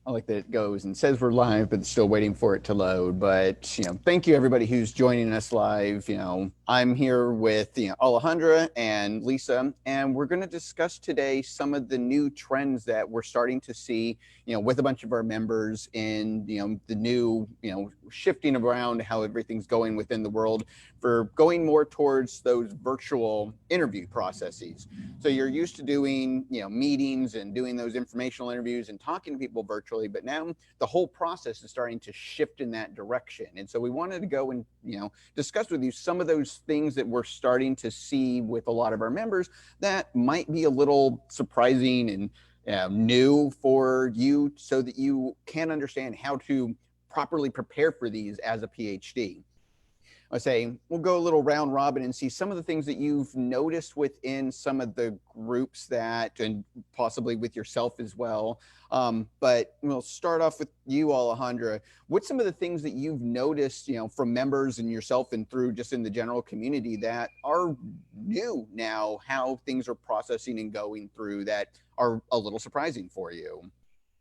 I like that it goes and says we're live, but still waiting for it to load. But, thank you everybody who's joining us live. I'm here with, Alejandra and Lisa, and we're going to discuss today some of the new trends that we're starting to see, with a bunch of our members in, the new, shifting around how everything's going within the world for going more towards those virtual interview processes. So you're used to doing, meetings and doing those informational interviews and talking to people virtually, but now the whole process is starting to shift in that direction. And so we wanted to go and, discuss with you some of those things that we're starting to see with a lot of our members that might be a little surprising and new for you so that you can understand how to properly prepare for these as a PhD. I say we'll go a little round robin and see some of the things that you've noticed within some of the groups that, and possibly with yourself as well. But we'll start off with you, Alejandra. What's some of the things that you've noticed, from members and yourself and through just in the general community that are new now, how things are processing and going through that are a little surprising for you?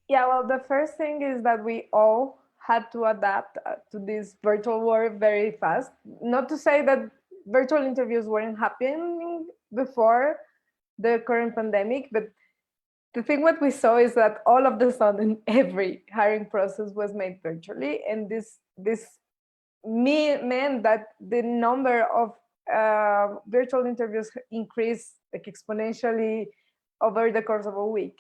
Yeah, well, the first thing is that we all had to adapt to this virtual world very fast. Not to say that virtual interviews weren't happening before the current pandemic, but the thing what we saw is that all of the sudden every hiring process was made virtually, and this meant that the number of virtual interviews increased like exponentially over the course of a week.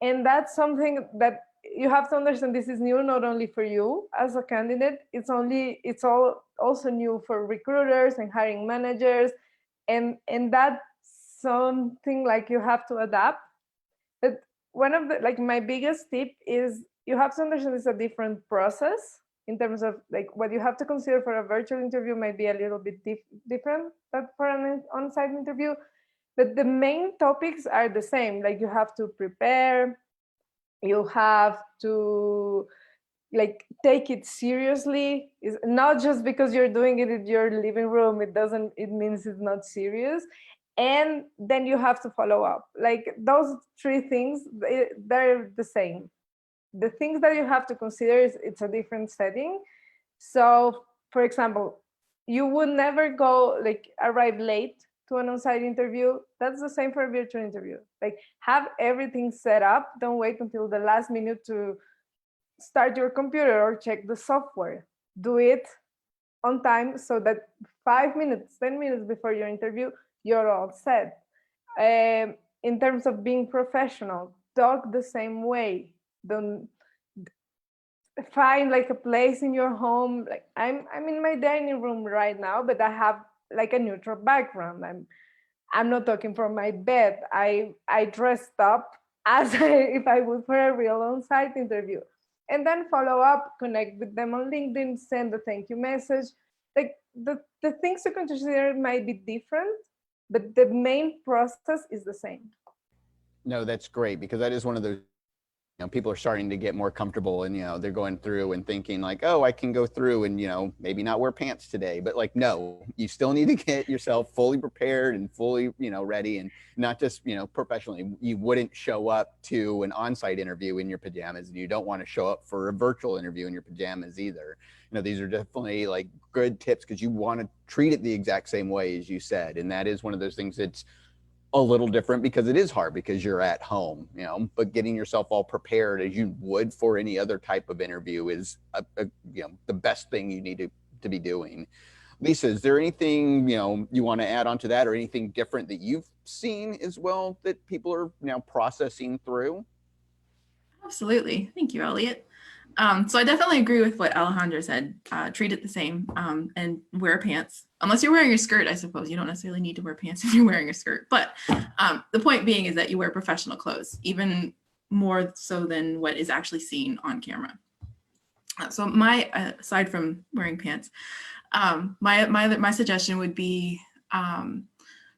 And that's something that you have to understand. This is new not only for you as a candidate, it's also new for recruiters and hiring managers, and that's something like you have to adapt. But one of the my biggest tip is you have to understand it's a different process in terms of what you have to consider for a virtual interview might be a little bit different than for an on-site interview, but the main topics are the same. Like you have to prepare, you have to take it seriously. It's not just because you're doing it in your living room, it means it's not serious. And then you have to follow up. Those three things, they're the same. The things that you have to consider is it's a different setting. So for example, you would never go arrive late to an on-site interview. That's the same for a virtual interview. Have everything set up. Don't wait until the last minute to start your computer or check the software. Do it on time so that 5 minutes, 10 minutes before your interview, you're all set. In terms of being professional, talk the same way. Don't find a place in your home. I'm in my dining room right now, but I have a neutral background. I'm not talking from my bed. I dressed up as if I would for a real on-site interview. And then follow up, connect with them on LinkedIn, send a thank you message. The things to consider might be different, but the main process is the same. No, that's great, because that is one of those, people are starting to get more comfortable and, they're going through and thinking oh, I can go through and, maybe not wear pants today, but no, you still need to get yourself fully prepared and fully, ready, and not just, professionally. You wouldn't show up to an on-site interview in your pajamas, and you don't want to show up for a virtual interview in your pajamas either. These are definitely good tips, because you want to treat it the exact same way as you said. And that is one of those things that's a little different, because it is hard because you're at home, but getting yourself all prepared as you would for any other type of interview is the best thing you need to be doing. Lisa, is there anything you want to add on to that, or anything different that you've seen as well that people are now processing through? Absolutely. Thank you, Elliott. So I definitely agree with what Alejandra said. Treat it the same, and wear pants. Unless you're wearing a skirt, I suppose. You don't necessarily need to wear pants if you're wearing a skirt. But the point being is that you wear professional clothes, even more so than what is actually seen on camera. So aside from wearing pants, my suggestion would be,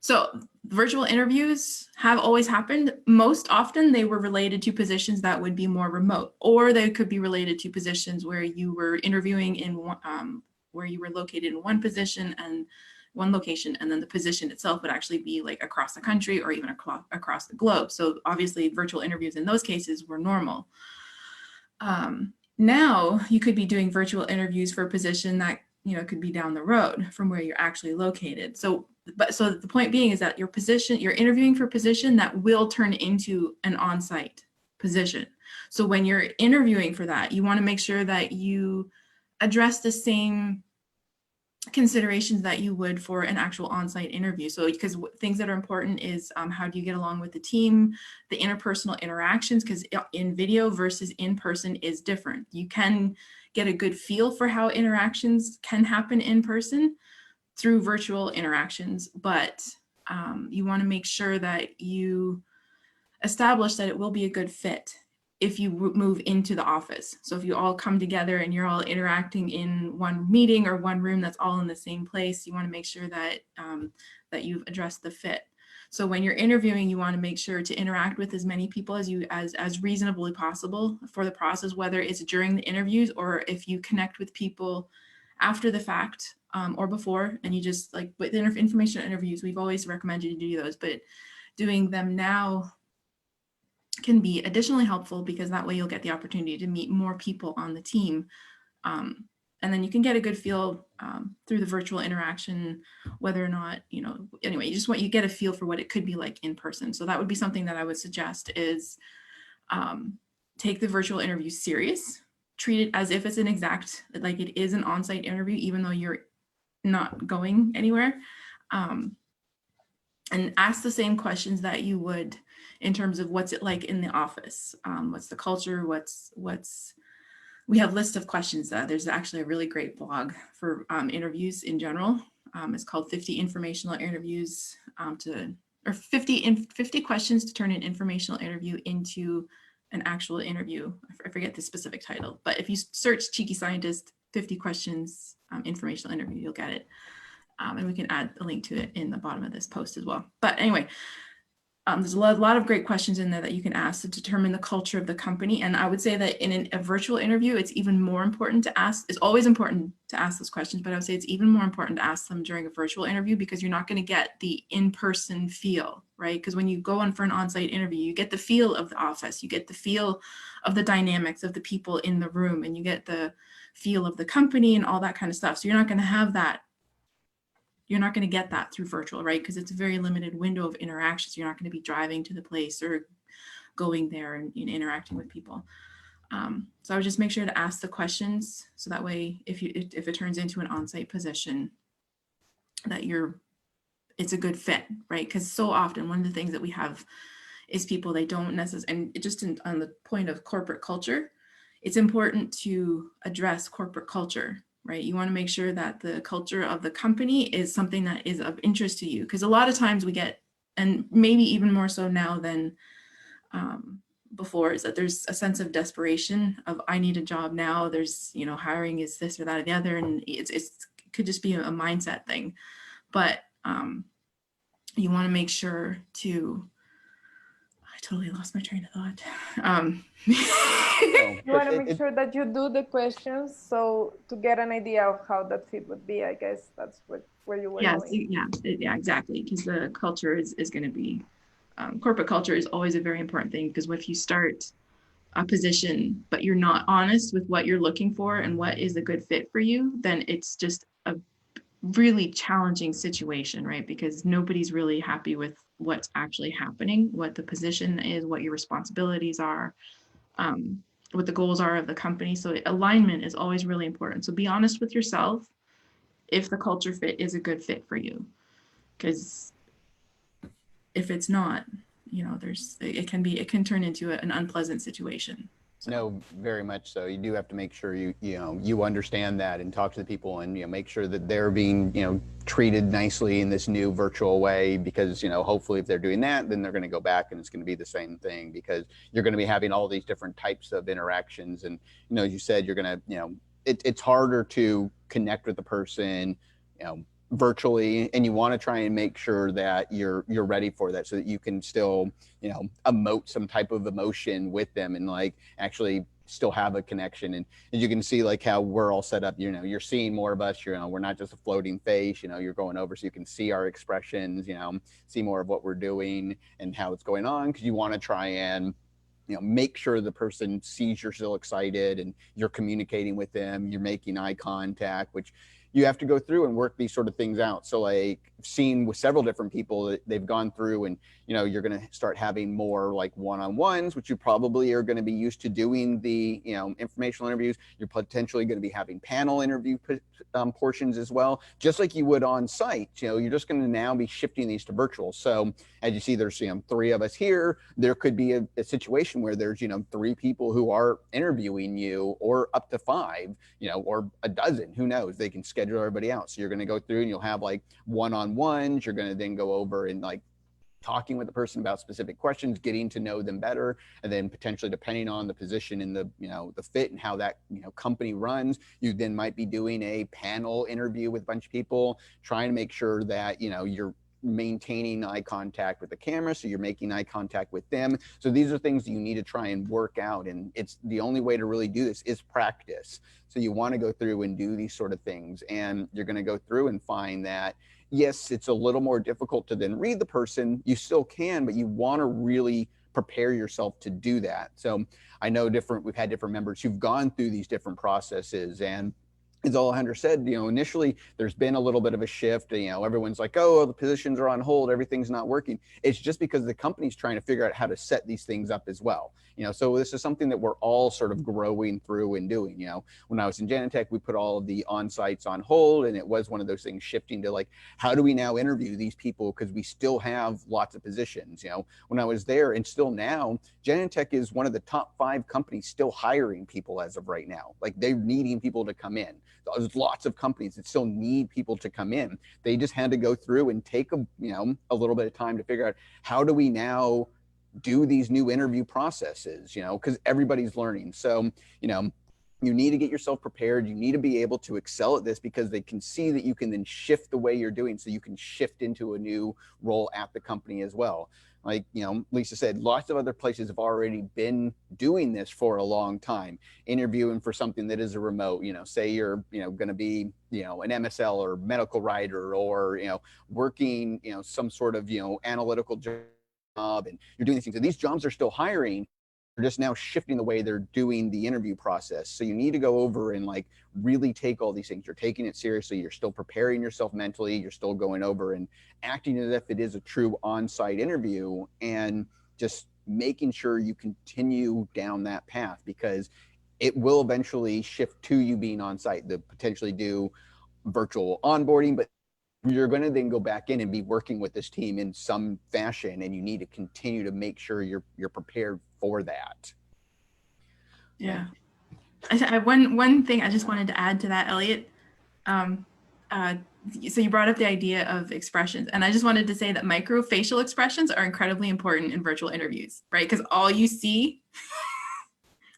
so virtual interviews have always happened. Most often they were related to positions that would be more remote, or they could be related to positions where you were interviewing in where you were located in one position and one location, and then the position itself would actually be across the country or even across the globe. So obviously virtual interviews in those cases were normal. Now you could be doing virtual interviews for a position that, you know, could be down the road from where you're actually located. So the point being is that your position, you're interviewing for a position that will turn into an on-site position. So when you're interviewing for that, you want to make sure that you address the same considerations that you would for an actual on-site interview. So because things that are important is how do you get along with the team, the interpersonal interactions, because in video versus in person is different. You can get a good feel for how interactions can happen in person through virtual interactions, but you want to make sure that you establish that it will be a good fit if you move into the office. So if you all come together and you're all interacting in one meeting or one room that's all in the same place, you want to make sure that that you've addressed the fit. So when you're interviewing, you want to make sure to interact with as many people as reasonably possible for the process, whether it's during the interviews or if you connect with people after the fact or before, and you just like with information interviews, we've always recommended you do those, but doing them now can be additionally helpful because that way you'll get the opportunity to meet more people on the team. And then you can get a good feel through the virtual interaction, whether or not, you know, anyway, you get a feel for what it could be like in person. So that would be something that I would suggest is take the virtual interview serious, treat it as if it's an exact, like it is an on-site interview, even though you're not going anywhere. And ask the same questions that you would in terms of what's it like in the office, what's the culture, we have lists of questions. There's actually a really great blog for interviews in general. It's called 50 Informational Interviews 50 questions to turn an informational interview into an actual interview. I forget the specific title, but if you search Cheeky Scientist 50 questions informational interview, you'll get it. And we can add a link to it in the bottom of this post as well. But anyway, there's a lot of great questions in there that you can ask to determine the culture of the company. And I would say that in a virtual interview, it's even more important to ask. It's always important to ask those questions, but I would say it's even more important to ask them during a virtual interview because you're not going to get the in-person feel, right? Because when you go on for an on-site interview, you get the feel of the office, you get the feel of the dynamics of the people in the room, and you get the feel of the company and all that kind of stuff. So you're not going to have that. You're not going to get that through virtual, right? Because it's a very limited window of interactions. You're not going to be driving to the place or going there and interacting with people. So I would just make sure to ask the questions so that way, if it turns into an on-site position, that it's a good fit, right? Because so often one of the things that we have is people they don't necessarily, and just on the point of corporate culture, it's important to address corporate culture. Right? You want to make sure that the culture of the company is something that is of interest to you. Because a lot of times we get, and maybe even more so now than before, is that there's a sense of desperation of I need a job now. There's, hiring is this or that or the other. And it could just be a mindset thing. But you want to make sure to, I totally lost my train of thought. You want to make sure that you do the questions so to get an idea of how that fit would be. I guess that's where you were going. Yeah, exactly. Because the culture is going to be, corporate culture is always a very important thing because if you start a position, but you're not honest with what you're looking for and what is a good fit for you, then it's just a really challenging situation, right? Because nobody's really happy with what's actually happening, what the position is, what your responsibilities are, what the goals are of the company. So alignment is always really important. So be honest with yourself if the culture fit is a good fit for you. Because if it's not, it can turn into an unpleasant situation. So. No, very much so. You do have to make sure you understand that and talk to the people and make sure that they're being treated nicely in this new virtual way because hopefully if they're doing that then they're going to go back and it's going to be the same thing because you're going to be having all these different types of interactions and as you said you're going to it's harder to connect with the person virtually, and you want to try and make sure that you're ready for that so that you can still emote some type of emotion with them and like actually still have a connection. And as you can see like how we're all set up, you're seeing more of us, we're not just a floating face, you're going over so you can see our expressions, see more of what we're doing and how it's going on because you want to try and make sure the person sees you're still excited and you're communicating with them, you're making eye contact, which you have to go through and work these sort of things out. So like I've seen with several different people that they've gone through, and you're going to start having more like one-on-ones, which you probably are going to be used to doing the informational interviews. You're potentially going to be having panel interview portions as well, just like you would on site. You're just going to now be shifting these to virtual. So as you see, there's 3 of us here. There could be a situation where there's 3 people who are interviewing you, or up to 5, or a dozen. Who knows? They can schedule everybody out. So you're going to go through and you'll have like one-on-ones. You're going to then go over and like talking with the person about specific questions, getting to know them better, and then potentially, depending on the position and the the fit and how that company runs, you then might be doing a panel interview with a bunch of people, trying to make sure that you're maintaining eye contact with the camera, so you're making eye contact with them. So these are things that you need to try and work out, and it's the only way to really do this is practice. So you want to go through and do these sort of things, and you're going to go through and find that yes, it's a little more difficult to then read the person. You still can, but you want to really prepare yourself to do that. So I know we've had different members who've gone through these different processes, and as Alejandra said, initially there's been a little bit of a shift. Everyone's like, oh, the positions are on hold, everything's not working. It's just because the company's trying to figure out how to set these things up as well. So this is something that we're all sort of growing through and doing. When I was in Genentech, we put all of the on-sites on hold, and it was one of those things shifting to like, how do we now interview these people? Because we still have lots of positions. When I was there, and still now, Genentech is one of the top 5 companies still hiring people as of right now. Like, they're needing people to come in. There's lots of companies that still need people to come in. They just had to go through and take a little bit of time to figure out, how do we now do these new interview processes, because everybody's learning. So, you need to get yourself prepared. You need to be able to excel at this, because they can see that you can then shift the way you're doing, so you can shift into a new role at the company as well. Like, Lisa said, lots of other places have already been doing this for a long time, interviewing for something that is a remote, say you're, going to be, an MSL or medical writer, or, working, some sort of, analytical job, and you're doing these things. So these jobs are still hiring. They're just now shifting the way they're doing the interview process. So you need to go over and like really take all these things. You're taking it seriously. You're still preparing yourself mentally. You're still going over and acting as if it is a true on-site interview, and just making sure you continue down that path, because it will eventually shift to you being on-site. They'll potentially do virtual onboarding, but you're going to then go back in and be working with this team in some fashion, and you need to continue to make sure you're prepared for that. Yeah. One thing I just wanted to add to that, Elliott. So you brought up the idea of expressions, and I just wanted to say that microfacial expressions are incredibly important in virtual interviews, right? Because all you see,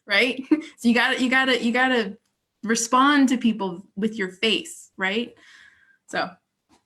right? So you gotta respond to people with your face, right? So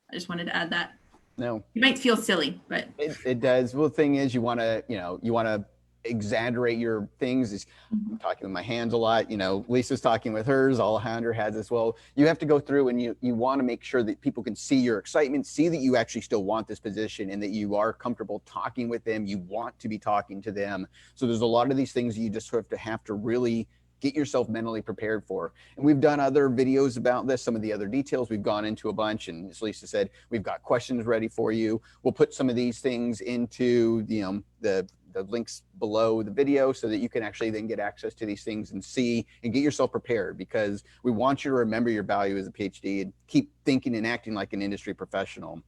I just wanted to add that. No, you might feel silly, but it does. Well, the thing is, you want to exaggerate your things. I'm talking with my hands a lot. Lisa's talking with hers. Alejandra has as well. You have to go through, and you want to make sure that people can see your excitement, see that you actually still want this position, and that you are comfortable talking with them. You want to be talking to them. So there's a lot of these things you just have to really get yourself mentally prepared for. And we've done other videos about this, some of the other details. We've gone into a bunch, and as Lisa said, we've got questions ready for you. We'll put some of these things into the links below the video, so that you can actually then get access to these things and see and get yourself prepared, because we want you to remember your value as a PhD and keep thinking and acting like an industry professional.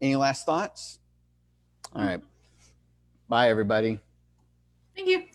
Any last thoughts? All right. Bye, everybody. Thank you.